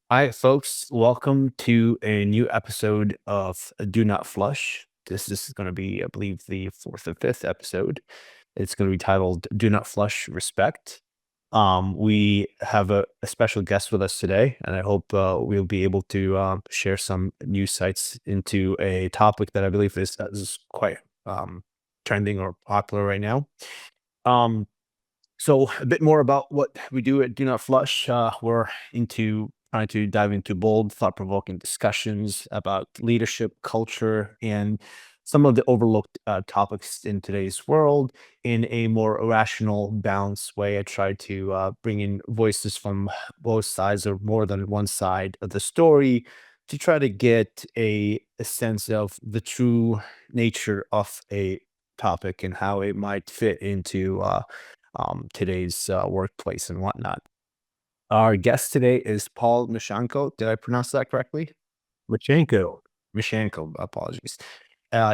Hi, folks. Welcome to a new episode of Do Not Flush. This is going to be, I believe, the fourth or fifth episode. It's going to be titled Do Not Flush Respect. We have a special guest with us today, and I hope we'll be able to share some new sights into a topic that I believe is quite trending or popular right now. Um, so a bit more about what we do at Do Not Flush. We're into trying to dive into bold, thought-provoking discussions about leadership, culture, and some of the overlooked topics in today's world in a more rational, balanced way. I try to bring in voices from both sides or more than one side of the story to try to get a sense of the true nature of a topic and how it might fit into today's workplace and whatnot. Our guest today is Paul Meshanko. Did I pronounce that correctly? Machenko. Mishanko, apologies.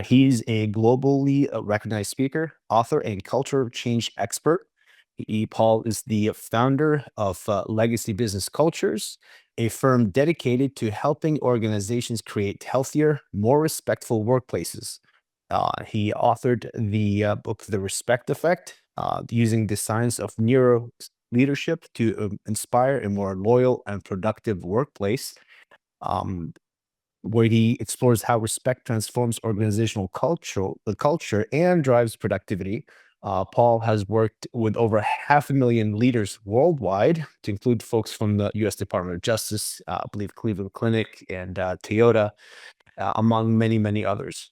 He's a globally recognized speaker, author, and culture change expert. Paul is the founder of Legacy Business Cultures, a firm dedicated to helping organizations create healthier, more respectful workplaces. He authored the book The Respect Effect, using the science of neuro leadership to inspire a more loyal and productive workplace. Um, where he explores how respect transforms organizational culture and drives productivity. Paul has worked with over 500,000 leaders worldwide, to include folks from the U.S. Department of Justice, I believe Cleveland Clinic, and Toyota, among many, many others.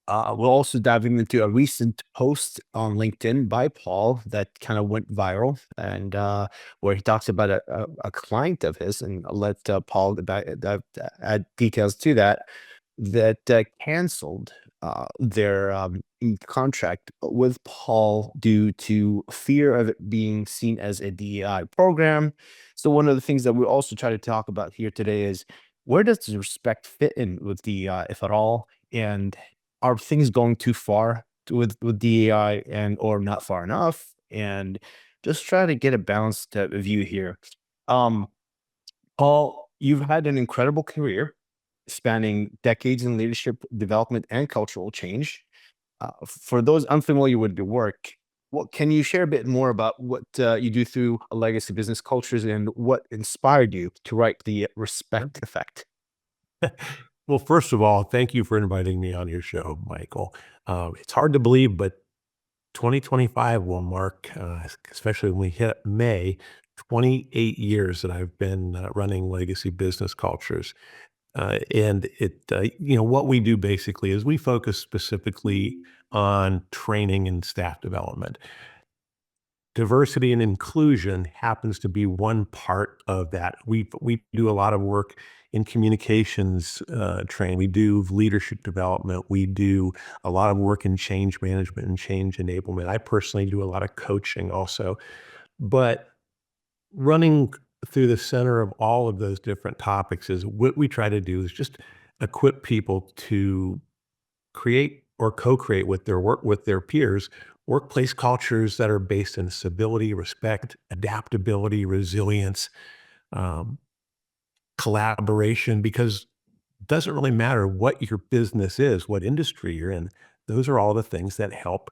We're also diving into a recent post on LinkedIn by Paul that kind of went viral, and where he talks about a client of his, and I'll let Paul add details to that, that canceled their contract with Paul due to fear of it being seen as a DEI program. So, one of the things that we also try to talk about here today is, where does respect fit in with DEI, if at all? And are things going too far with DEI and or not far enough? And just try to get a balanced view here. Um, Paul, you've had an incredible career spanning decades in leadership development and cultural change. For those unfamiliar with your work, what can you share a bit more about what you do through a Legacy Business Cultures and what inspired you to write the Respect Effect? Well, first of all, thank you for inviting me on your show, Michael. It's hard to believe, but 2025 will mark, especially when we hit May, 28 years that I've been running Legacy Business Cultures. What we do basically is we focus specifically on training and staff development. Diversity and inclusion happens to be one part of that. We do a lot of work in communications training. We do leadership development. We do a lot of work in change management and change enablement. I personally do a lot of coaching also. But running through the center of all of those different topics is what we try to do is just equip people to create or co-create with their peers workplace cultures that are based in civility, respect, adaptability, resilience, um, collaboration, because it doesn't really matter what your business is, what industry you're in. Those are all the things that help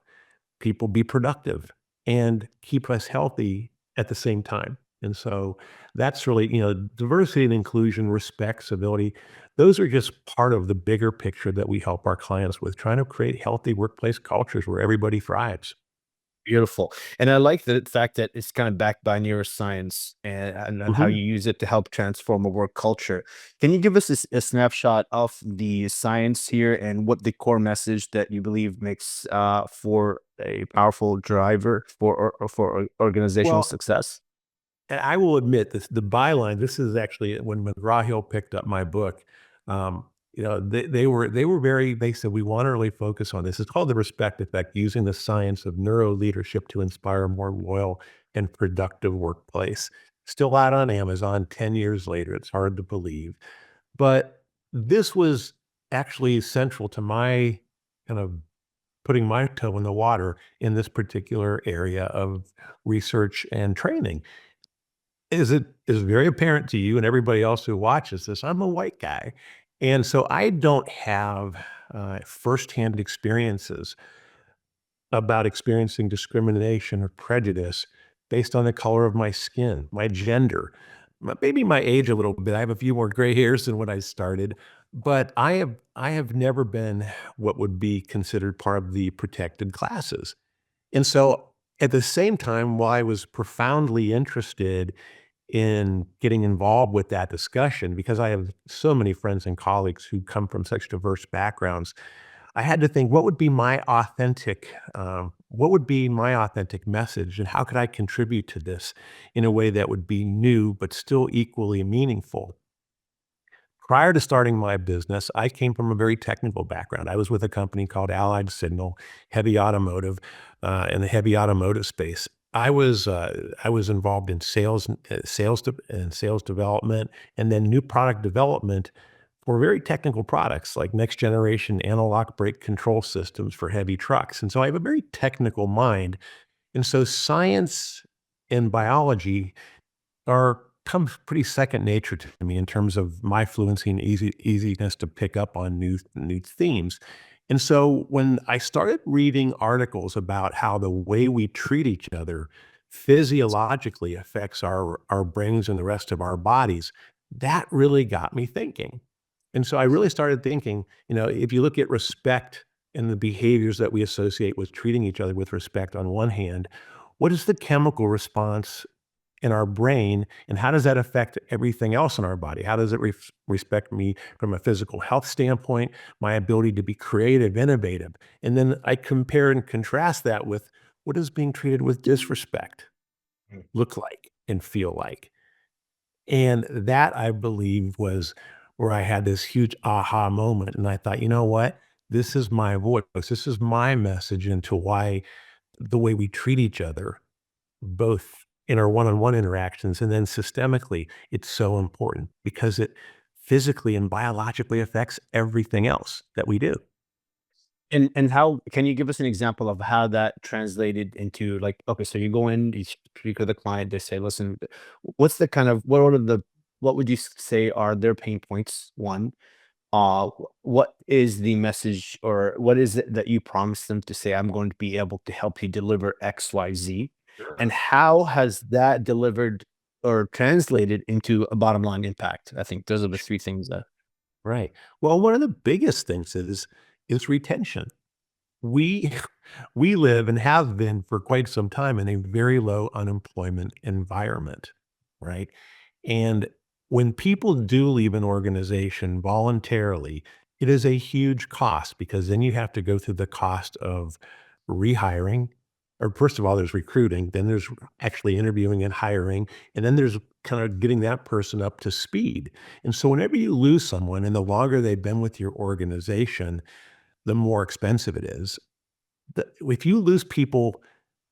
people be productive and keep us healthy at the same time. And so that's really, diversity and inclusion, respect, civility. Those are just part of the bigger picture that we help our clients with, trying to create healthy workplace cultures where everybody thrives. Beautiful. And I like the fact that it's kind of backed by neuroscience and how Mhm. you use it to help transform a work culture. Can you give us a snapshot of the science here and what the core message that you believe makes for a powerful driver for organizational Well, success? and I will admit this, the byline, this is actually when McGraw-Hill picked up my book, they were very, they said, "We wanna really focus on this." It's called The Respect Effect, using the science of neuroleadership to inspire a more loyal and productive workplace. Still out on Amazon 10 years later, it's hard to believe. But this was actually central to my kind of putting my toe in the water in this particular area of research and training. Is it is very apparent to you and everybody else who watches this, I'm a white guy. And so I don't have firsthand experiences about experiencing discrimination or prejudice based on the color of my skin, my gender, maybe my age a little bit. I have a few more gray hairs than when I started, but I have never been what would be considered part of the protected classes. And so at the same time, while I was profoundly interested in getting involved with that discussion, because I have so many friends and colleagues who come from such diverse backgrounds, I had to think, what would be my authentic message, and how could I contribute to this in a way that would be new but still equally meaningful? Prior to starting my business, I came from a very technical background. I was with a company called Allied Signal, heavy automotive, in the heavy automotive space. I was involved in sales development, and then new product development for very technical products like next generation analog brake control systems for heavy trucks. And so I have a very technical mind. And so science and biology are comes pretty second nature to me in terms of my fluency and easiness to pick up on new themes. And so when I started reading articles about how the way we treat each other physiologically affects our brains and the rest of our bodies, that really got me thinking. And so I really started thinking, if you look at respect and the behaviors that we associate with treating each other with respect on one hand, what is the chemical response in our brain, and how does that affect everything else in our body? How does it respect me from a physical health standpoint, my ability to be creative, innovative? And then I compare and contrast that with what does being treated with disrespect look like and feel like? And that, I believe, was where I had this huge aha moment. And I thought, you know what? This is my voice. This is my message into why the way we treat each other, both in our one-on-one interactions and then systemically, it's so important because it physically and biologically affects everything else that we do. And how can you give us an example of how that translated into, like, okay, so you go in, you speak with the client, they say, listen, what's the kind of, what would you say are their pain points? One, what is the message, or what is it that you promise them to say, I'm going to be able to help you deliver XYZ? And Sure. how has that delivered or translated into a bottom line impact? I think those are the three things that. Right. Well, one of the biggest things is retention. We we live and have been for quite some time in a very low unemployment environment, right? And when people do leave an organization voluntarily, it is a huge cost because then you have to go through the cost of rehiring. Or first of all, there's recruiting, then there's actually interviewing and hiring, and then there's kind of getting that person up to speed. And so whenever you lose someone and the longer they've been with your organization, the more expensive it is. If you lose people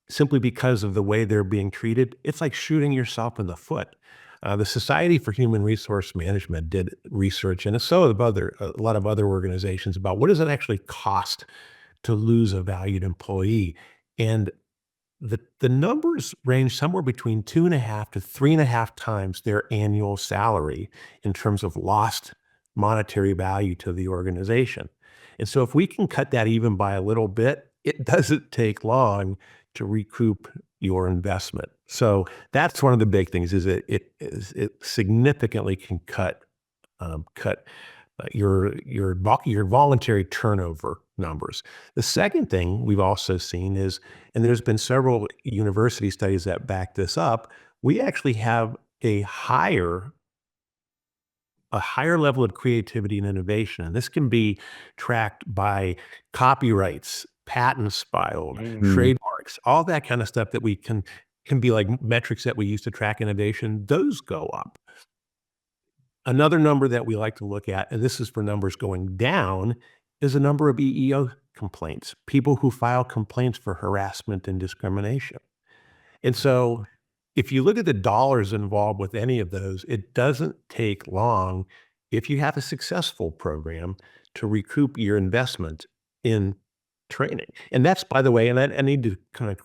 simply because of the way they're being treated, it's like shooting yourself in the foot. The Society for Human Resource Management did research, and so have a lot of other organizations, about what does it actually cost to lose a valued employee. And the numbers range somewhere between 2.5 to 3.5 times their annual salary in terms of lost monetary value to the organization. And so if we can cut that even by a little bit, it doesn't take long to recoup your investment. So that's one of the big things, is it significantly can cut your voluntary turnover numbers. The second thing we've also seen is, and there's been several university studies that back this up, we actually have a higher level of creativity and innovation. And this can be tracked by copyrights, patents filed, Mm. trademarks, all that kind of stuff that we can be like metrics that we use to track innovation. Those go up. Another number that we like to look at, and this is for numbers going down, is the number of EEO complaints, people who file complaints for harassment and discrimination. And so if you look at the dollars involved with any of those, it doesn't take long, if you have a successful program, to recoup your investment in training. And that's, by the way, and I need to kind of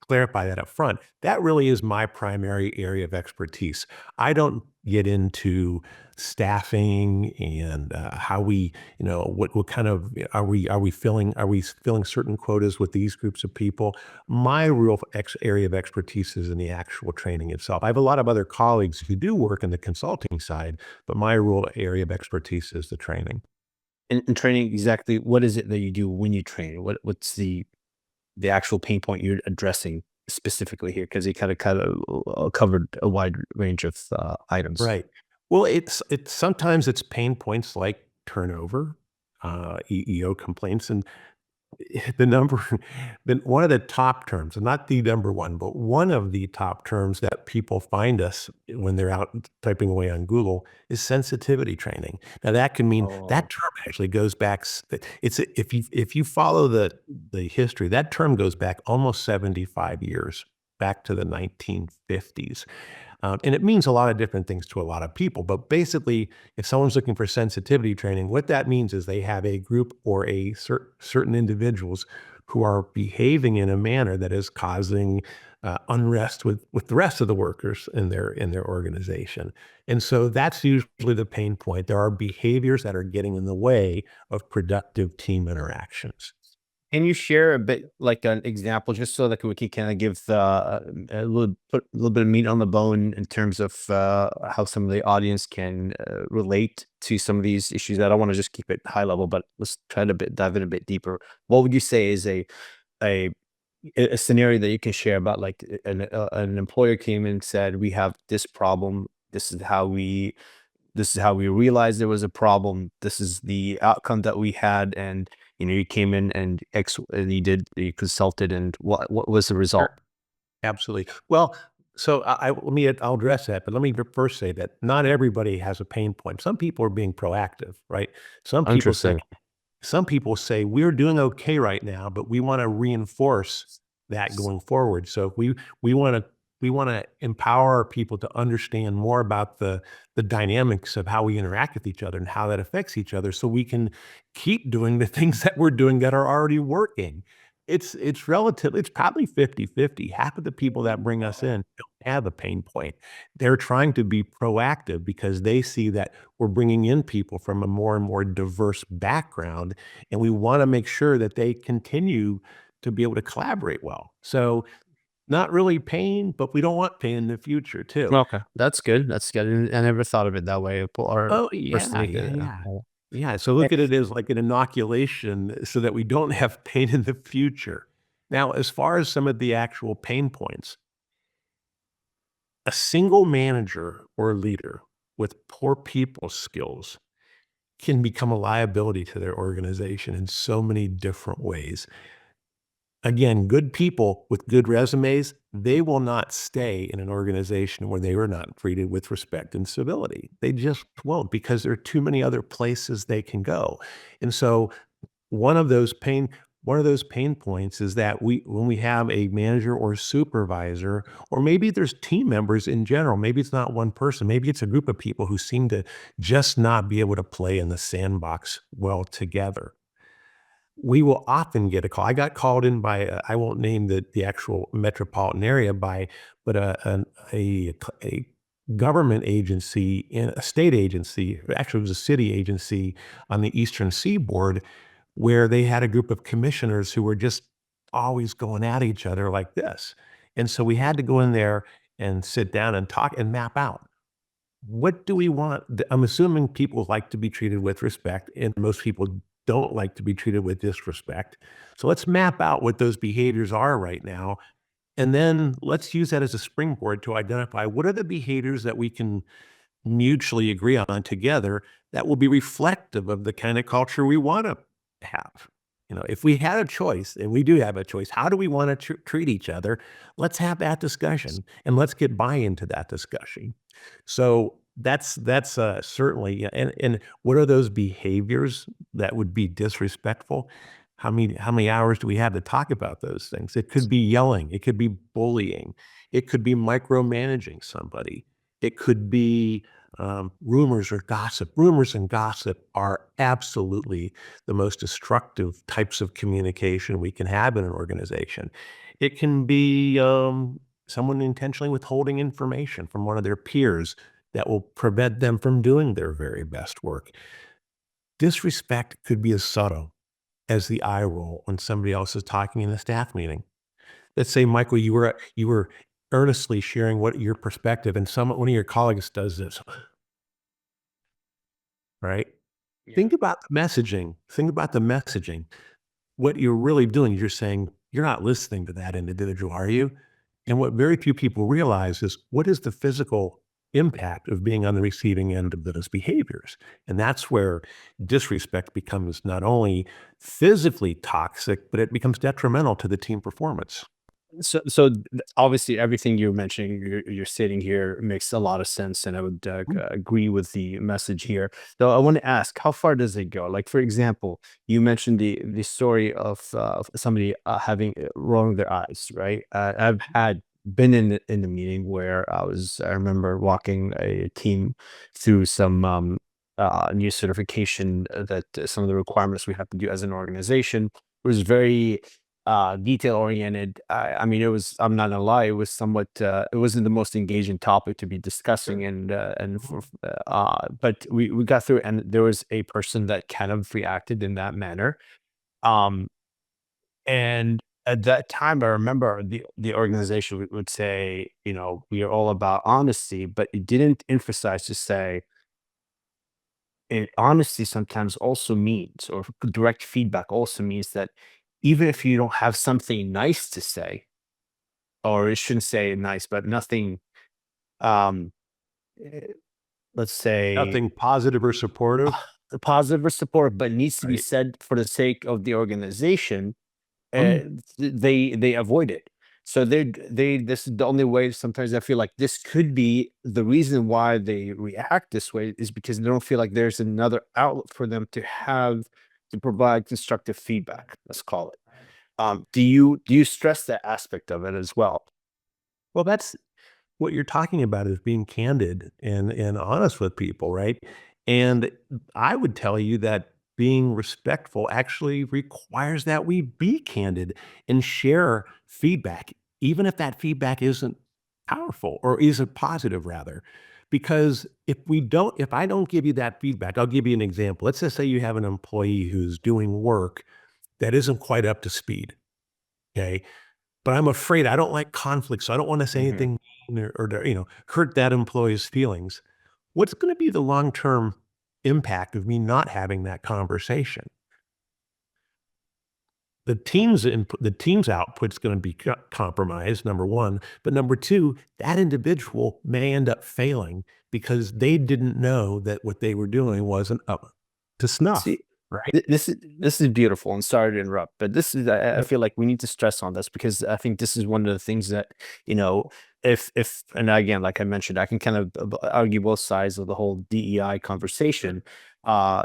clarify that up front. That really is my primary area of expertise. I don't get into staffing and how we, what kind of are we filling certain quotas with these groups of people. My real area of expertise is in the actual training itself. I have a lot of other colleagues who do work in the consulting side, but my real area of expertise is the training. In training, exactly what is it that you do when you train? What's the actual pain point you're addressing specifically here? Because you kind of covered a wide range of items. Right. Well, it's sometimes it's pain points like turnover, EEO complaints, and the number then one of the top terms, and not the number one, but one of the top terms that people find us when they're out typing away on Google is sensitivity training. Now that can mean that Oh, term actually goes back. It's if you follow the history, that term goes back almost 75 years, back to the 1950s. And it means a lot of different things to a lot of people. But basically, if someone's looking for sensitivity training, what that means is they have a group or a certain individuals who are behaving in a manner that is causing unrest with the rest of the workers in their organization. And so that's usually the pain point. There are behaviors that are getting in the way of productive team interactions. can you share a bit, like an example, just so that we can kind of give a little put a little bit of meat on the bone in terms of how some of the audience can relate to some of these issues? I don't want to just keep it high level, but let's try to dive in a bit deeper. What would you say is a a scenario that you can share about, like, an employer came and said, "We have this problem. This is how we realized there was a problem. This is the outcome that we had, and you came in and you consulted, and what was the result?" Sure. Absolutely. Well, so I'll address that, but let me first say that not everybody has a pain point. Some people are being proactive, right? Some people say Interesting. some people say, "We're doing okay right now, but we wanna reinforce that going forward." So we wanna we wanna empower our people to understand more about the dynamics of how we interact with each other and how that affects each other so we can keep doing the things that we're doing that are already working. It's probably 50-50. Half of the people that bring us in don't have a pain point. They're trying to be proactive because they see that we're bringing in people from a more and more diverse background, and we wanna make sure that they continue to be able to collaborate well. So, not really pain, but we don't want pain in the future too. Okay, that's good. That's good. I never thought of it that way. Or Oh, yeah, personally, yeah, yeah. Yeah, so look at it as like an inoculation so that we don't have pain in the future. Now, as far as some of the actual pain points, a single manager or leader with poor people skills can become a liability to their organization in so many different ways. Again, good people with good resumes, they will not stay in an organization where they were not treated with respect and civility. They just won't because there are too many other places they can go. And so one of those pain one of those pain points is that when we have a manager or supervisor, or maybe there's team members in general, maybe it's not one person, maybe it's a group of people who seem to just not be able to play in the sandbox well together. We will often get a call. I got called in by, I won't name the actual metropolitan area by, but a government agency, in a state agency, actually it was a city agency on the Eastern Seaboard, where they had a group of commissioners who were just always going at each other like this. And so we had to go in there and sit down and talk and map out, what do we want? I'm assuming people like to be treated with respect, and most people don't like to be treated with disrespect. So let's map out what those behaviors are right now. And then let's use that as a springboard to identify what are the behaviors that we can mutually agree on together that will be reflective of the kind of culture we want to have. If we had a choice, and we do have a choice, how do we want to treat each other? Let's have that discussion and let's get buy-in to that discussion. So that's certainly, yeah. And what are those behaviors that would be disrespectful? How many hours do we have to talk about those things? It could be yelling, it could be bullying, it could be micromanaging somebody, it could be Rumors or gossip. Rumors and gossip are absolutely the most destructive types of communication we can have in an organization. It can be someone intentionally withholding information from one of their peers that will prevent them from doing their very best work. Disrespect could be as subtle as the eye roll when somebody else is talking in a staff meeting. Let's say, Michael, you were earnestly sharing what your perspective, and one of your colleagues does this, right? Yeah. Think about the messaging. Think about the messaging. What you're really doing is you're saying, you're not listening to that individual, are you? And what very few people realize is what is the physical impact of being on the receiving end of those behaviors? And that's where disrespect becomes not only physically toxic, but it becomes detrimental to the team performance. Obviously everything you're mentioning, you're stating here makes a lot of sense, and I would agree with the message here. Though I want to ask, how far does it go? Like, for example, you mentioned the story of somebody having rolling their eyes, right? I've had been in a meeting where I remember walking a team through some new certification that some of the requirements we have to do as an organization was very detail oriented. I mean, I'm not gonna lie, it was somewhat, it wasn't the most engaging topic to be discussing. But we got through it, and there was a person that kind of reacted in that manner. Um, and at that time, I remember the organization would say, we are all about honesty, but it didn't emphasize to say, honesty sometimes also means, or direct feedback also means that even if you don't have something nice to say, or it shouldn't say nice, but nothing, um, eh, let's say, Nothing positive or supportive. positive or support, but needs to be Right. said for the sake of the organization, Mm. they avoid it. So this is the only way. Sometimes I feel like this could be the reason why they react this way, is because they don't feel like there's another outlet for them to provide constructive feedback. Let's call it. Do you stress that aspect of it as well? Well, that's what you're talking about, is being candid and honest with people, right? And I would tell you that being respectful actually requires that we be candid and share feedback, even if that feedback isn't powerful or isn't positive, rather. Because if I don't give you that feedback, I'll give you an example. Let's just say you have an employee who's doing work that isn't quite up to speed. Okay. But I'm afraid I don't like conflict, so I don't wanna say Mhm. anything mean or to, hurt that employee's feelings. What's gonna be the long-term impact of me not having that conversation? The team's output's gonna be compromised, number 1, but number 2, that individual may end up failing because they didn't know that what they were doing wasn't up to snuff, See, right? this is beautiful, and sorry to interrupt, but this is I Yep. feel like we need to stress on this, because I think this is one of the things that, you know, if and again, like I mentioned, I can kind of argue both sides of the whole DEI conversation.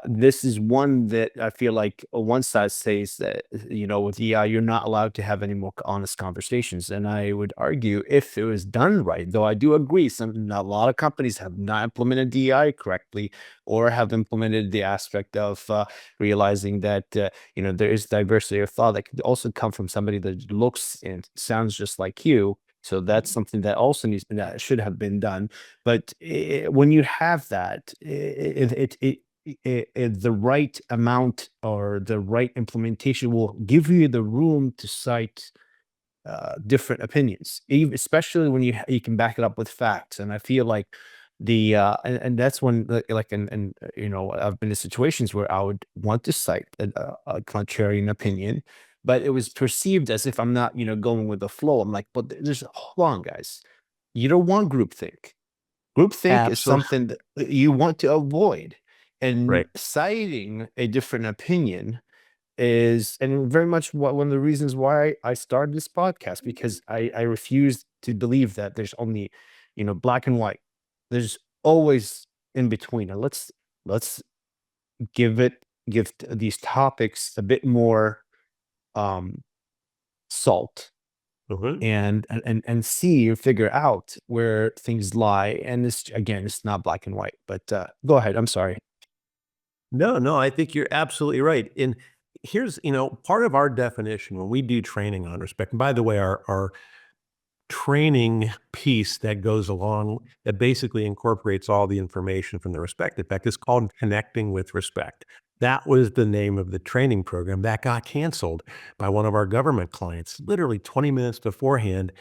This is one that I feel like one side says that, with DEI, you're not allowed to have any more honest conversations. And I would argue, if it was done right, though I do agree, a lot of companies have not implemented DEI correctly, or have implemented the aspect of realizing that there is diversity of thought that could also come from somebody that looks and sounds just like you. So that's something that also that should have been done. But when you have that, the right amount or the right implementation will give you the room to cite different opinions, especially when you can back it up with facts. And I feel like and that's when, I've been in situations where I would want to cite a contrarian opinion, but it was perceived as if I'm not, going with the flow. I'm like, but there's hold on, guys. You don't want groupthink. Groupthink is Absolutely. something that you want to avoid, and Right. citing a different opinion is, and very much one of the reasons why I started this podcast, because I refuse to believe that there's only, black and white. There's always in between. And let's give it give these topics a bit more um salt, Mhm. and see or figure out where things lie. And it's, again, it's not black and white. But go ahead. I'm sorry. No, no, I think you're absolutely right. And here's, part of our definition when we do training on respect, and by the way, our training piece that goes along that basically incorporates all the information from the respect effect is called Connecting with Respect. That was the name of the training program that got canceled by one of our government clients literally 20 minutes beforehand,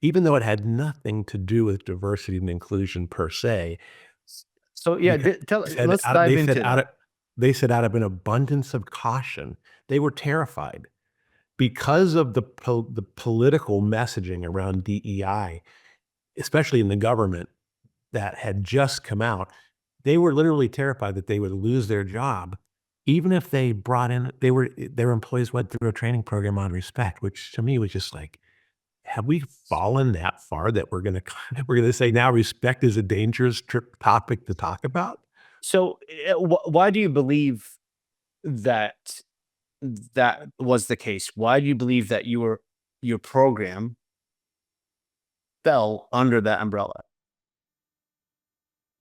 even though it had nothing to do with diversity and inclusion per se, So yeah, because let's dive into that. they said out of an abundance of caution, they were terrified because of the political messaging around DEI, especially in the government that had just come out. They were literally terrified that they would lose their job, even if they brought in their employees went through a training program on respect, which to me was just like, have we fallen that far that we're gonna we're gonna say now respect is a dangerous topic to talk about? So why do you believe that that was the case? Why do you believe that your program fell under that umbrella?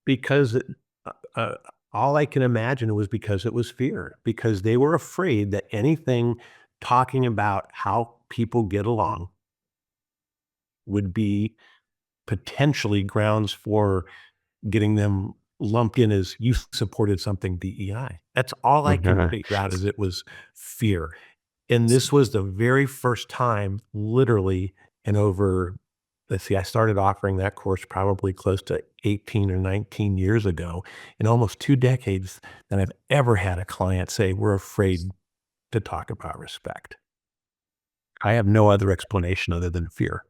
Because uh, uh, all I can imagine was because it was fear, because they were afraid that anything talking about how people get along would be potentially grounds for getting them lumped in as you supported something DEI. That's all I can Okay. figure out is it was fear. And this was the very first time, literally, in over, let's see, I started offering that course probably close to 18 or 19 years ago, in almost 2 decades, that I've ever had a client say, "We're afraid to talk about respect." I have no other explanation other than fear.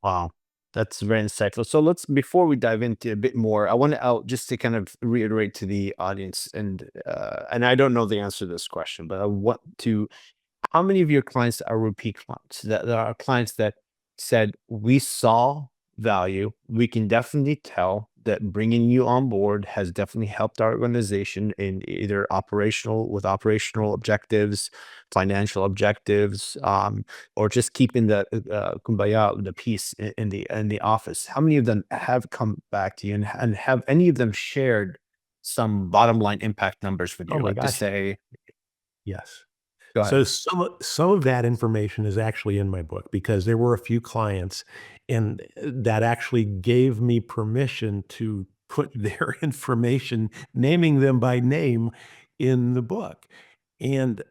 Wow, that's very insightful. So let's, before we dive into a bit more, I want to out just to kind of reiterate to the audience, and I don't know the answer to this question, but I want to, how many of your clients are repeat clients? That are clients that said, "We saw value. We can definitely tell that bringing you on board has definitely helped our organization in either operational objectives, financial objectives, or just keeping the kumbaya, the peace in the office." How many of them have come back to you, and have any of them shared some bottom line impact numbers with Oh you, my like to gosh, say, yes. "Go ahead." So some of that information is actually in my book because there were a few clients and that actually gave me permission to put their information, naming them by name in the book. And,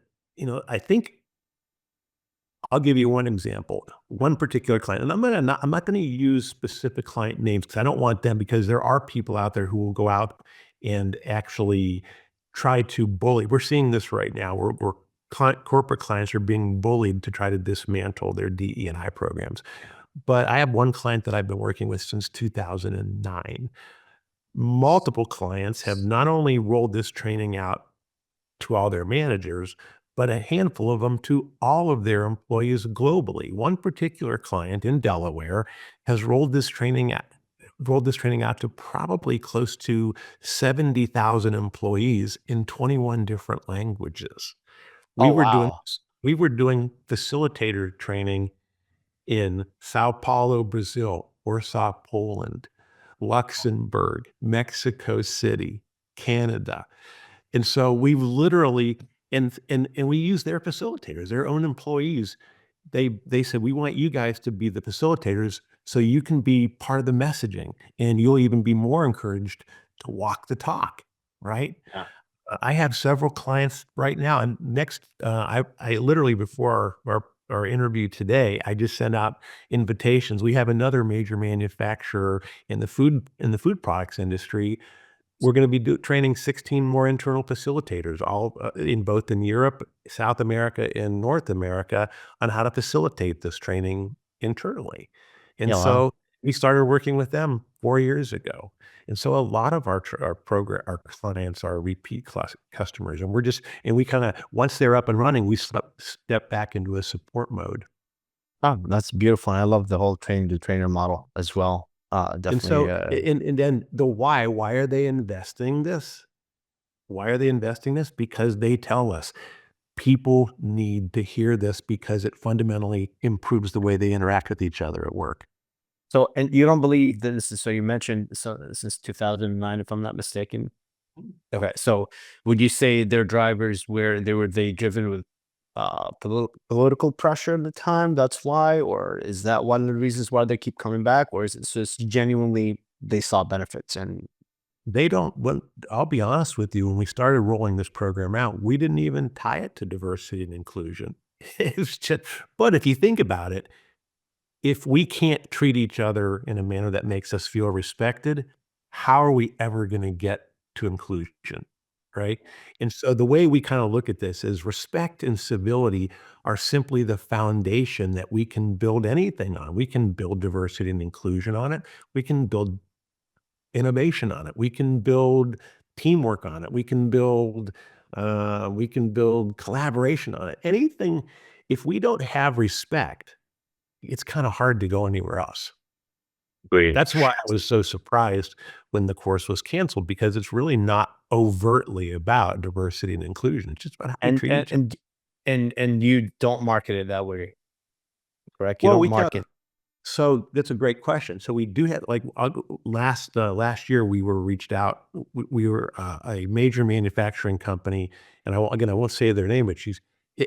I think I'll give you one example. One particular client, and I'm not gonna use specific client names because I don't want them because there are people out there who will go out and actually try to bully. We're seeing this right now. We're corporate clients are being bullied to try to dismantle their DE&I programs. But I have one client that I've been working with since 2009. Multiple clients have not only rolled this training out to all their managers, but a handful of them to all of their employees globally. One particular client in Delaware has rolled this training out to probably close to 70,000 employees in 21 different languages. We Oh, were doing wow. we were doing facilitator training in Sao Paulo, Brazil, Warsaw, Poland, Luxembourg, Mexico City, Canada. And so we've literally and we use their facilitators, their own employees. They said, "We want you guys to be the facilitators so you can be part of the messaging, and you'll even be more encouraged to walk the talk," right? Yeah. I have several clients right now, and next, I literally before our interview today, I just sent out invitations. We have another major manufacturer in the food products industry. We're gonna be training 16 more internal facilitators, all, in Europe, South America, and North America on how to facilitate this training internally. And Yeah, wow. so we started working with them 4 years ago. And so a lot of our clients are repeat customers, and we kinda once they're up and running, we step back into a support mode. Oh, that's beautiful, and I love the whole train to trainer model as well. And Definitely, so and then the why are they investing this? Why are they investing this? Because they tell us People need to hear this because it fundamentally improves the way they interact with each other at work. So, and you don't believe that this is, so you mentioned, so since 2009, if I'm not mistaken. Okay. So would you say their drivers where they driven with political pressure at the time? That's why, or is that one of the reasons why they keep coming back, or is it just genuinely they saw benefits and They don't, well, I'll be honest with you, when we started rolling this program out, we didn't even tie it to diversity and inclusion. It was just, but if you think about it, if we can't treat each other in a manner that makes us feel respected, how are we ever going to get to inclusion? Right. And so the way we kind of look at this is respect and civility are simply the foundation that we can build anything on. We can build diversity and inclusion on it. We can build innovation on it. We can build teamwork on it. We can build collaboration on it. Anything, if we don't have respect, it's kind of hard to go anywhere else. Agreed. That's why I was so surprised when the course was canceled because it's really not overtly about diversity and inclusion. It's just about how we and treat and each other. and and you don't market it that way, correct? You Well, don't we can. market. So that's a great question. So we do have like last year we were reached out. We were a major manufacturing company, and again I won't say their name, but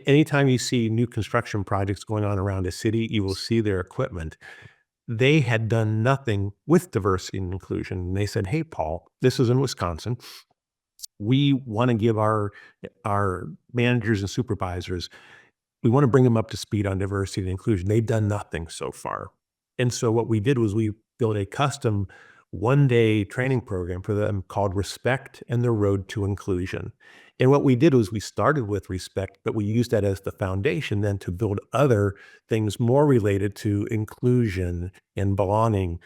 anytime you see new construction projects going on around a city, you will see their equipment. They had done nothing with diversity and inclusion. And they said, "Hey, Paul, this is in Wisconsin. We want to give our managers and supervisors, we want to bring them up to speed on diversity and inclusion. They've done nothing so far." And so what we did was we built a custom 1-day training program for them called Respect and the Road to Inclusion. And what we did was we started with respect, but we used that as the foundation then to build other things more related to inclusion and belonging,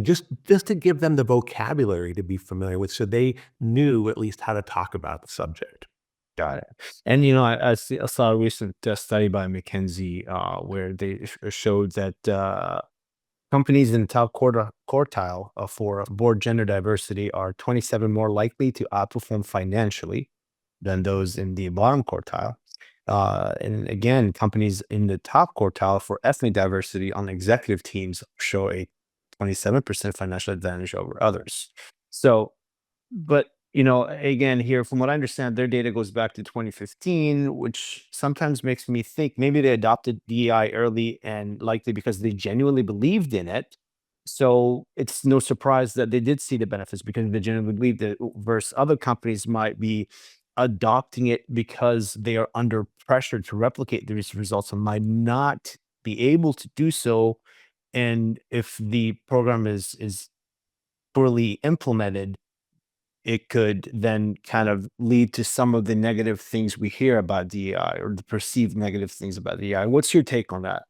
just to give them the vocabulary to be familiar with, so they knew at least how to talk about the subject. Got it. And I saw a recent study by McKinsey where they showed that companies in the top quartile for board gender diversity are 27 more likely to outperform financially than those in the bottom quartile. And again, companies in the top quartile for ethnic diversity on executive teams show a 27% financial advantage over others. So, but again, here from what I understand, their data goes back to 2015, which sometimes makes me think maybe they adopted DEI early and likely because they genuinely believed in it. So it's no surprise that they did see the benefits because they genuinely believed it, versus other companies might be adopting it because they are under pressure to replicate these results and might not be able to do so. And if the program is poorly implemented, it could then kind of lead to some of the negative things we hear about DEI or the perceived negative things about DEI. What's your take on that?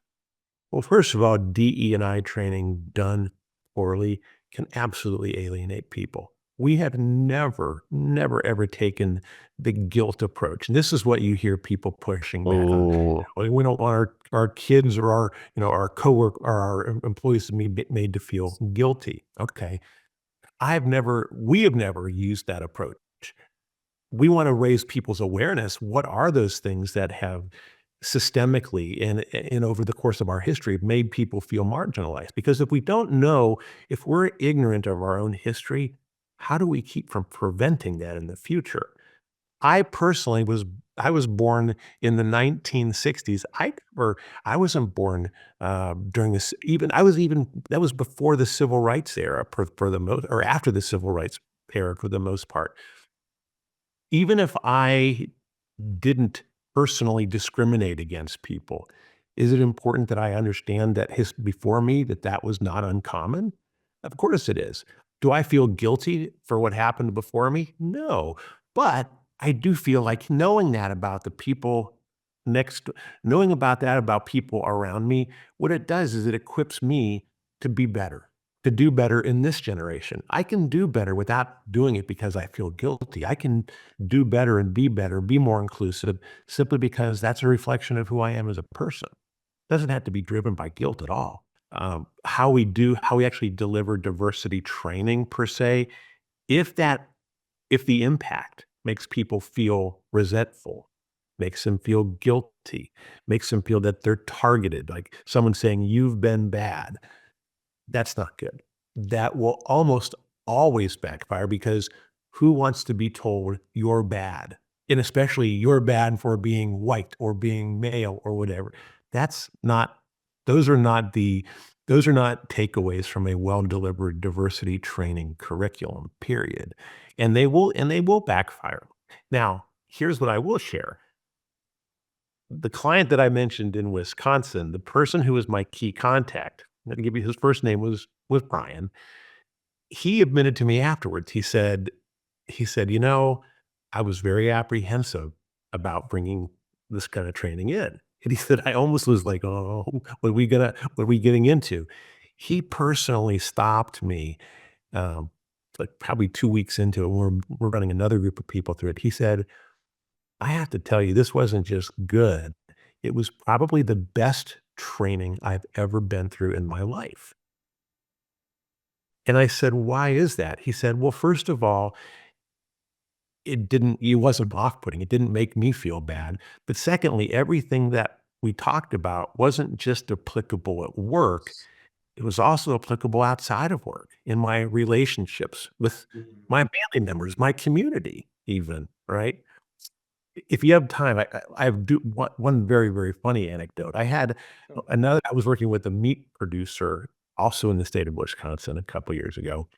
Well, first of all, DE&I training done poorly can absolutely alienate people. We have never, ever taken the guilt approach. And this is what you hear people pushing back on. Oh, "Well, we don't want our kids or our coworker or our employees to be made to feel guilty." Okay. We have never used that approach. We want to raise people's awareness. What are those things that have systemically and over the course of our history made people feel marginalized? Because if we don't know, if we're ignorant of our own history, how do we keep from preventing that in the future? I personally I was born in the 1960s. I wasn't born during this. Even that was before the civil rights era, for the most, or after the civil rights era for the most part. Even if I didn't personally discriminate against people, is it important that I understand that before me, that was not uncommon? Of course it is. Do I feel guilty for what happened before me? No. But I do feel like knowing that about the people next, knowing about that about people around me, what it does is it equips me to be better, to do better in this generation. I can do better without doing it because I feel guilty. I can do better, be more inclusive simply because that's a reflection of who I am as a person. Doesn't have to be driven by guilt at all. How we actually deliver diversity training per se, if that, if the impact makes people feel resentful, makes them feel guilty, makes them feel that they're targeted, like someone saying, "You've been bad." That's not good. That will almost always backfire because who wants to be told you're bad? And especially you're bad for being white or being male or whatever. That's not, those are not the, those are not takeaways from a well-delivered diversity training curriculum, period. And they will backfire. Now, here's what I will share. The client that I mentioned in Wisconsin, the person who was my key contact, I'm gonna give you his first name was Brian. He admitted to me afterwards, he said, "You know, I was very apprehensive about bringing this kind of training in." And he said, "I almost was like, oh, what are we getting into?" He personally stopped me, um, like, probably 2 weeks into it, we're running another group of people through it. He said, "I have to tell you, this wasn't just good. It was probably the best training I've ever been through in my life." And I said, "Why is that?" He said, "Well, first of all, it wasn't off-putting. It didn't make me feel bad. But secondly, everything that we talked about wasn't just applicable at work. It was also applicable outside of work, in my relationships with Mhm. my family members, my community even, right?" If you have time, I have one very, very funny anecdote. Sure. I was working with a meat producer also in the state of Wisconsin a couple years ago,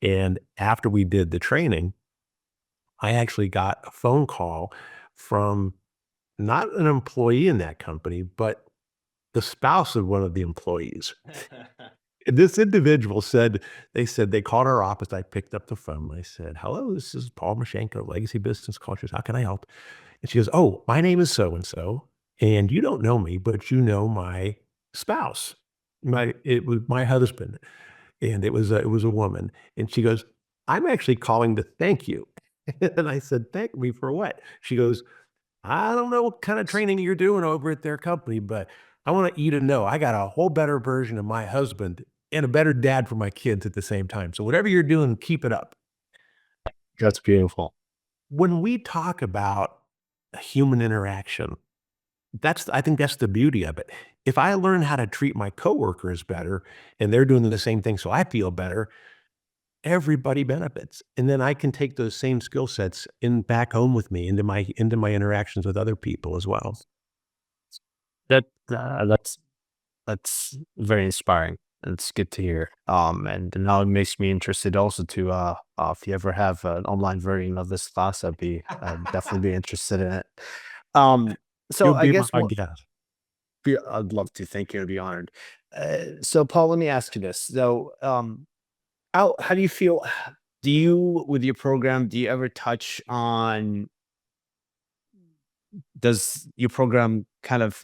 and after we did the training, I actually got a phone call from not an employee in that company, but the spouse of one of the employees. And this individual said they called our office. I picked up the phone. I said, "Hello, this is Paul Meshanko, Legacy Business Cultures. How can I help?" And she goes, "Oh, my name is so and so, and you don't know me, but you know my spouse. It was my husband, and it was a woman." And she goes, "I'm actually calling to thank you." And I said, "Thank me for what?" She goes, "I don't know what kind of training you're doing over at their company, but I want you to know I got a whole better version of my husband and a better dad for my kids at the same time. So whatever you're doing, keep it up." That's beautiful. When we talk about human interaction, I think that's the beauty of it. If I learn how to treat my coworkers better and they're doing the same thing so I feel better, everybody benefits. And then I can take those same skill sets in back home with me into my interactions with other people as well. That that's very inspiring. It's good to hear. And now it makes me interested also to if you ever have an online version of this class, I'd definitely be interested in it. Um, so You'll I be my guess what guest. I'd love to. Thank you. I'd be honored. So Paul, let me ask you this. So, how do you feel? Do you, with your program, do you ever touch on? Does your program kind of,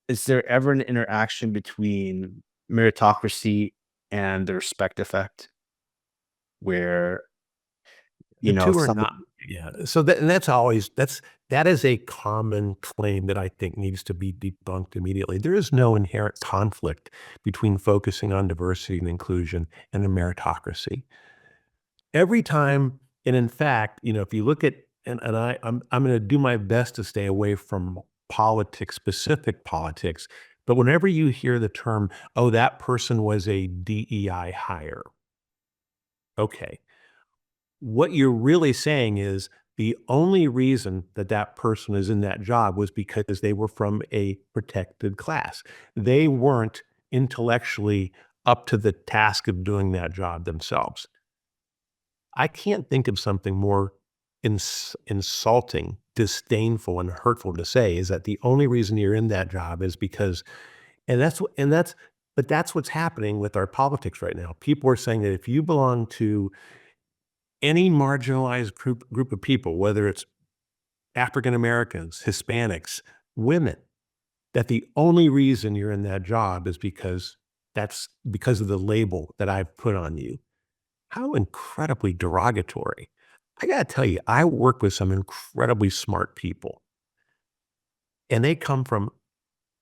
is there ever an interaction between meritocracy and the respect effect where, The 2 are some not, yeah. So that is a common claim that I think needs to be debunked immediately. There is no inherent conflict between focusing on diversity and inclusion and a meritocracy. Every time, and in fact, if you look at, and I'm gonna do my best to stay away from politics, specific politics, but whenever you hear the term, "Oh, that person was a DEI hire," okay. What you're really saying is the only reason that that person is in that job was because they were from a protected class. They weren't intellectually up to the task of doing that job themselves. I can't think of something more insulting, disdainful, and hurtful to say is that the only reason you're in that job is because, but that's what's happening with our politics right now. People are saying that if you belong to any marginalized group of people, whether it's African Americans, Hispanics, women, that the only reason you're in that job is that's because of the label that I've put on you. How incredibly derogatory. I gotta tell you, I work with some incredibly smart people, and they come from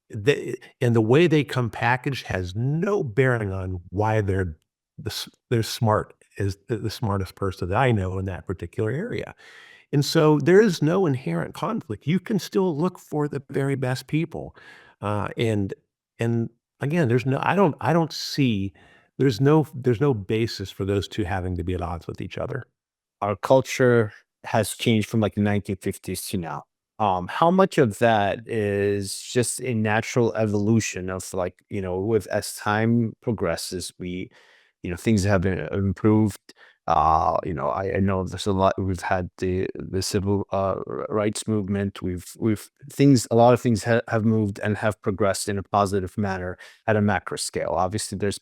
and the way they come packaged has no bearing on why they're smart is the smartest person that I know in that particular area. And so there is no inherent conflict. You can still look for the very best people. And again, I don't see, there's no basis for those two having to be at odds with each other. Our culture has changed from like the 1950s to now. How much of that is just a natural evolution of like, with as time progresses, things have been improved. I know there's a lot. We've had the civil rights movement. We've things. A lot of things have moved and have progressed in a positive manner at a macro scale. Obviously, there's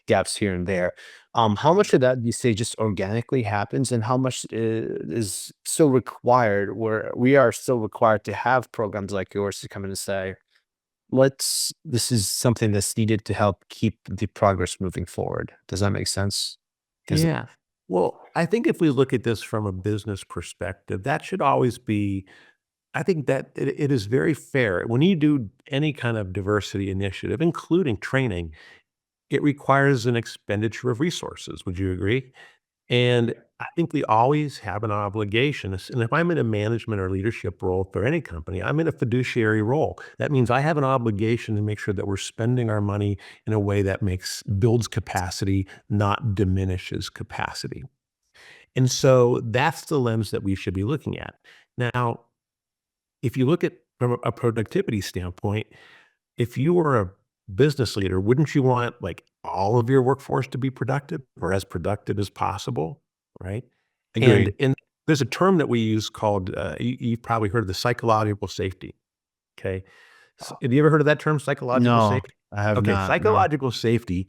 gaps here and there. How much of that do you say just organically happens, and how much is still required? Where we are still required to have programs like yours to come in and say, let's this is something that's needed to help keep the progress moving forward. Does that make sense? Because Yeah. Well, I think if we look at this from a business perspective, that should always be, I think that it is very fair. When you do any kind of diversity initiative, including training, it requires an expenditure of resources. Would you agree? And I think we always have an obligation. And if I'm in a management or leadership role for any company, I'm in a fiduciary role. That means I have an obligation to make sure that we're spending our money in a way that builds capacity, not diminishes capacity. And so that's the lens that we should be looking at. Now, if you look at from a productivity standpoint, if you were a business leader, wouldn't you want like all of your workforce to be productive or as productive as possible, right? And agreed. there's a term that we use called you've probably heard of the psychological safety. Okay, have you ever heard of that term, psychological No, safety? I have Okay, not. No. psychological safety.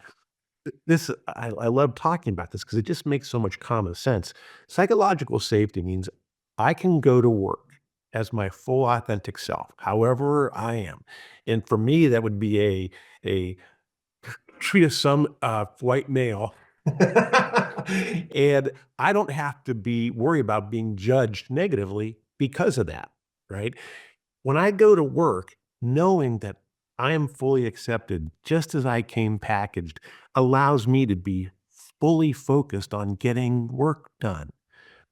I love talking about this because it just makes so much common sense. Psychological safety means I can go to work as my full authentic self, however I am. And for me, that would be a treat of some white male. And I don't have to be worry about being judged negatively because of that, right? When I go to work, knowing that I am fully accepted just as I came packaged allows me to be fully focused on getting work done.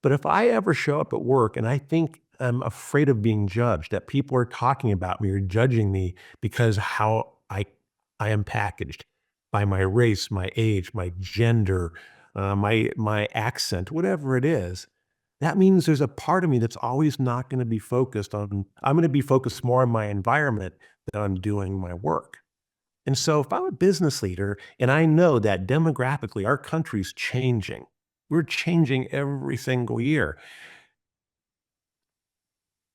But if I ever show up at work and I think I'm afraid of being judged, that people are talking about me or judging me because how I am packaged by my race, my age, my gender, my accent, whatever it is, that means there's a part of me that's always not going to be focused on. I'm going to be focused more on my environment than on doing my work. And so if I'm a business leader and I know that demographically our country's changing, we're changing every single year.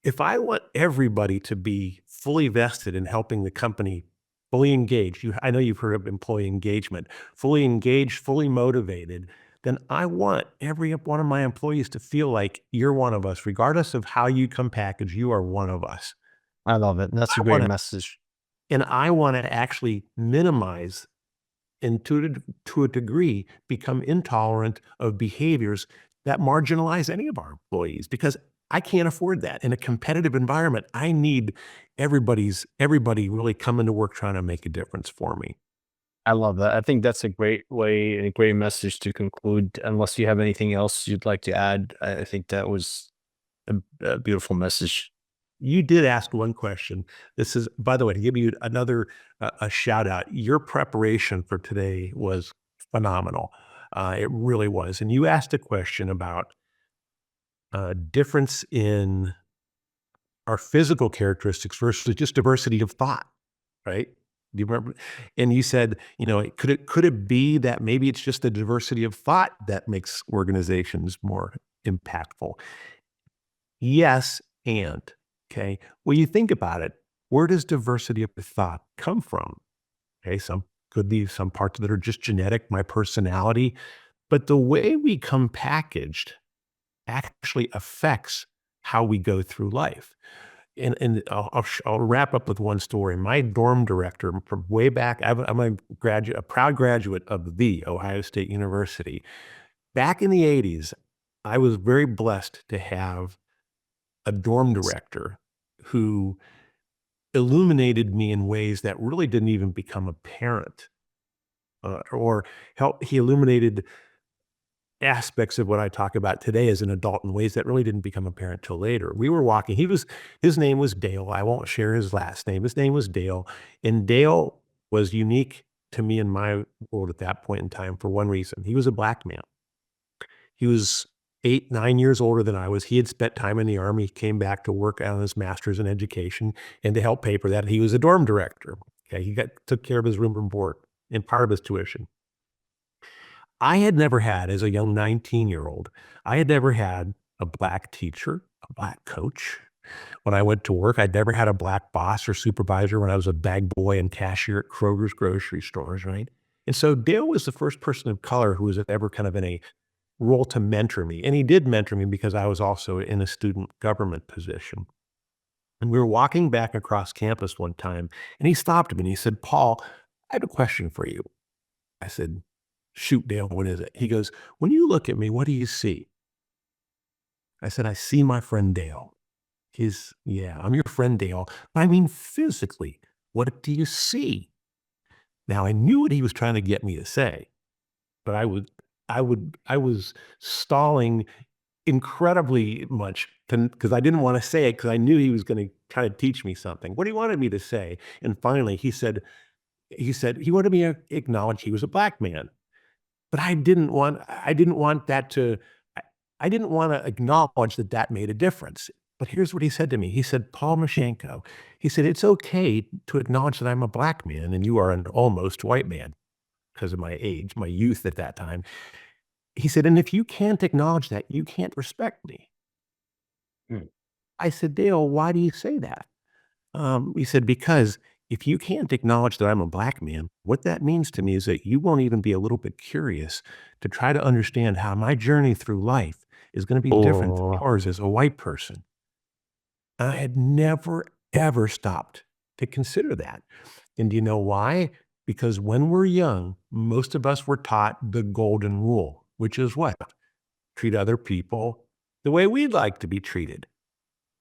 If I want everybody to be fully vested in helping the company fully engaged, I know you've heard of employee engagement, fully engaged, fully motivated, then I want every one of my employees to feel like you're one of us, regardless of how you come packaged, you are one of us. I love it. That's a I great want to, message. and I want to actually minimize and to a degree, become intolerant of behaviors that marginalize any of our employees because I can't afford that. In a competitive environment, I need everybody really coming to work trying to make a difference for me. I love that. I think that's a great way and a great message to conclude. Unless you have anything else you'd like to add, I think that was a beautiful message. You did ask one question. This is, by the way, to give you another a shout out. Your preparation for today was phenomenal. It really was. And you asked a question about difference in our physical characteristics versus just diversity of thought, right? Do you remember? And you said, could it be that maybe it's just the diversity of thought that makes organizations more impactful? Yes, and okay. Well, you think about it, where does diversity of thought come from? Okay, some could be some parts that are just genetic, my personality, but the way we come packaged actually affects how we go through life. And I'll wrap up with one story. My dorm director from way back, I'm a proud graduate of the Ohio State University. Back in the 80s, I was very blessed to have a dorm director who illuminated me in ways that really didn't even become apparent, or he illuminated aspects of what I talk about today as an adult in ways that really didn't become apparent till later. We were walking. His name was Dale. I won't share his last name. His name was Dale. And Dale was unique to me in my world at that point in time for one reason. He was a black man. He was 8, 9 years older than I was. He had spent time in the Army. He came back to work on his master's in education, and to help pay for that, he was a dorm director. Okay, took care of his room and board and part of his tuition. I had never had, as a young 19-year-old, I had never had a black teacher, a black coach. When I went to work, I'd never had a black boss or supervisor when I was a bag boy and cashier at Kroger's grocery stores, right? And so Dale was the first person of color who was ever kind of in a role to mentor me. And he did mentor me because I was also in a student government position. And we were walking back across campus one time, and he stopped me and he said, "Paul, I have a question for you." I said, "Shoot, Dale, what is it?" He goes, "When you look at me, what do you see?" I said, "I see my friend Dale." Yeah, I'm your friend Dale. But I mean, physically, what do you see? Now, I knew what he was trying to get me to say, but I was stalling incredibly much because I didn't want to say it because I knew he was going to kind of teach me something. What he wanted me to say, and finally, he said he wanted me to acknowledge he was a black man. But I didn't want that to I I didn't wanna acknowledge that that made a difference. But here's what he said to me. He said, "Paul Meshanko," he said, "It's okay to acknowledge that I'm a black man and you are an almost white man," because of my age, my youth at that time. He said, "And if you can't acknowledge that, you can't respect me." Mm. I said, "Dale, why do you say that?" He said, "Because if you can't acknowledge that I'm a black man, what that means to me is that you won't even be a little bit curious to try to understand how my journey through life is going to be different than Oh, yours as a white person." I had never, ever stopped to consider that. And do you know why? Because when we're young, most of us were taught the golden rule, which is what? Treat other people the way we'd like to be treated.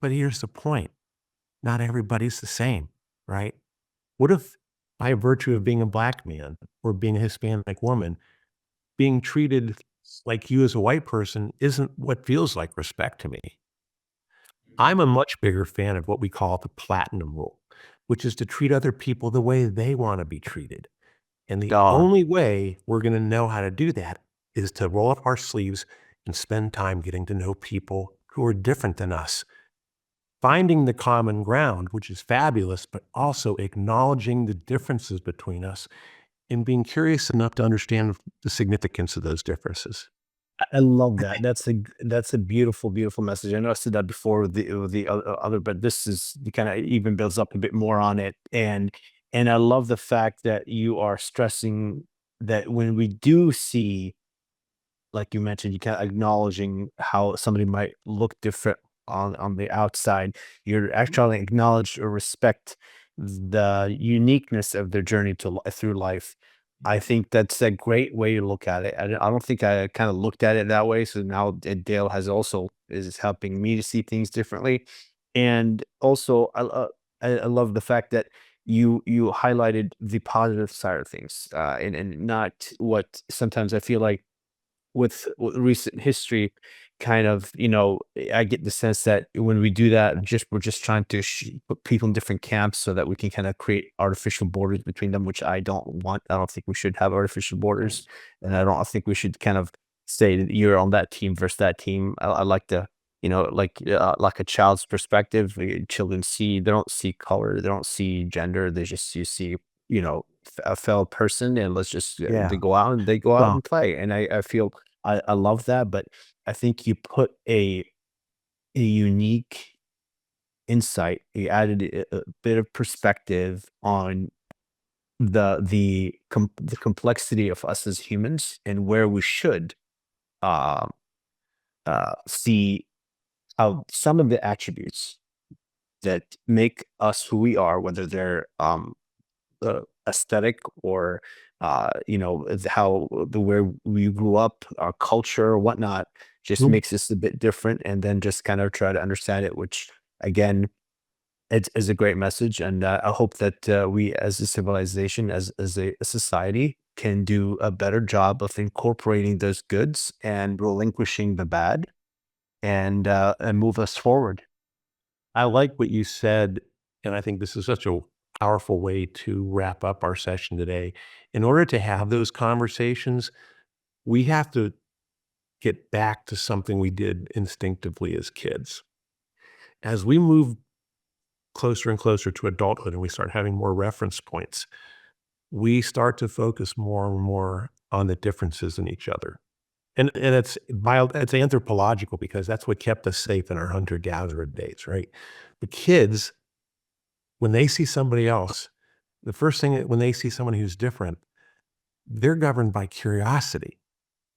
But here's the point. Not everybody's the same, right? What if by virtue of being a black man or being a Hispanic woman, being treated like you as a white person isn't what feels like respect to me? I'm a much bigger fan of what we call the platinum rule, which is to treat other people the way they want to be treated. And the God. only way we're going to know how to do that is to roll up our sleeves and spend time getting to know people who are different than us, finding the common ground, which is fabulous, but also acknowledging the differences between us and being curious enough to understand the significance of those differences. I love that. That's a beautiful, beautiful message. I know I said that before with the other, but this is kind of even builds up a bit more on it. And I love the fact that you are stressing that when we do see, like you mentioned, you kind of acknowledging how somebody might look different on the outside. You're actually acknowledge or respect the uniqueness of their journey through life. I think that's a great way to look at it. I don't think I kind of looked at it that way. So now Dale has also is helping me to see things differently, and also I love the fact that you highlighted the positive side of things, and not what sometimes I feel like with recent history, kind of, I get the sense that when we do that, we're just trying to put people in different camps so that we can kind of create artificial borders between them, which I don't want. I don't think we should have artificial borders, and I don't think we should kind of say that you're on that team versus that team. I like to, like a child's perspective. Children they don't see color, they don't see gender, you see, a fellow person, and let's just Yeah. they go out Well, and play. And I feel I love that, but I think you put a unique insight, you added a bit of perspective on the complexity of us as humans and where we should, uh, see how some of the attributes that make us who we are, whether they're, aesthetic or how the where we grew up, our culture or whatnot, just mm, makes us a bit different, and then just kind of try to understand it, which again, it is a great message. And I hope that we as a civilization, as a society, can do a better job of incorporating those goods and relinquishing the bad and move us forward. I like what you said, and I think this is such a powerful way to wrap up our session today. In order to have those conversations, we have to get back to something we did instinctively as kids. As we move closer and closer to adulthood and we start having more reference points, we start to focus more and more on the differences in each other. And it's anthropological because that's what kept us safe in our hunter-gatherer days, right? The kids, when they see somebody else, the first thing when they see someone who's different, they're governed by curiosity.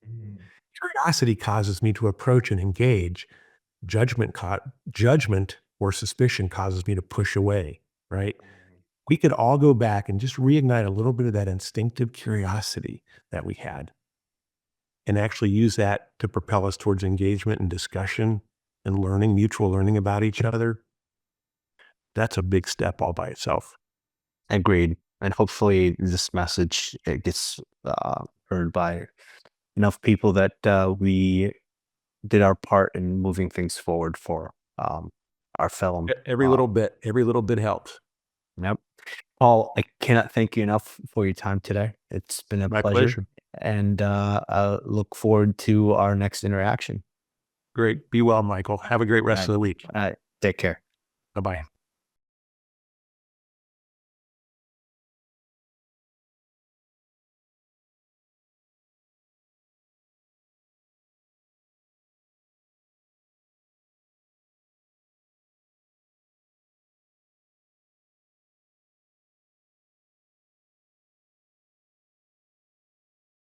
Mhm. Curiosity causes me to approach and engage. Judgment or suspicion causes me to push away, right? We could all go back and just reignite a little bit of that instinctive curiosity that we had and actually use that to propel us towards engagement and discussion and learning, mutual learning about each other. That's a big step all by itself. Agreed. And hopefully this message gets heard by enough people that we did our part in moving things forward for our fellow. Uh, Every little bit helps. yep. Paul, I cannot thank you enough for your time today. It's been a My pleasure, pleasure. and I look forward to our next interaction. Great. Be well, Michael. Have a great All rest right. of the week. All right. Take care. Bye bye.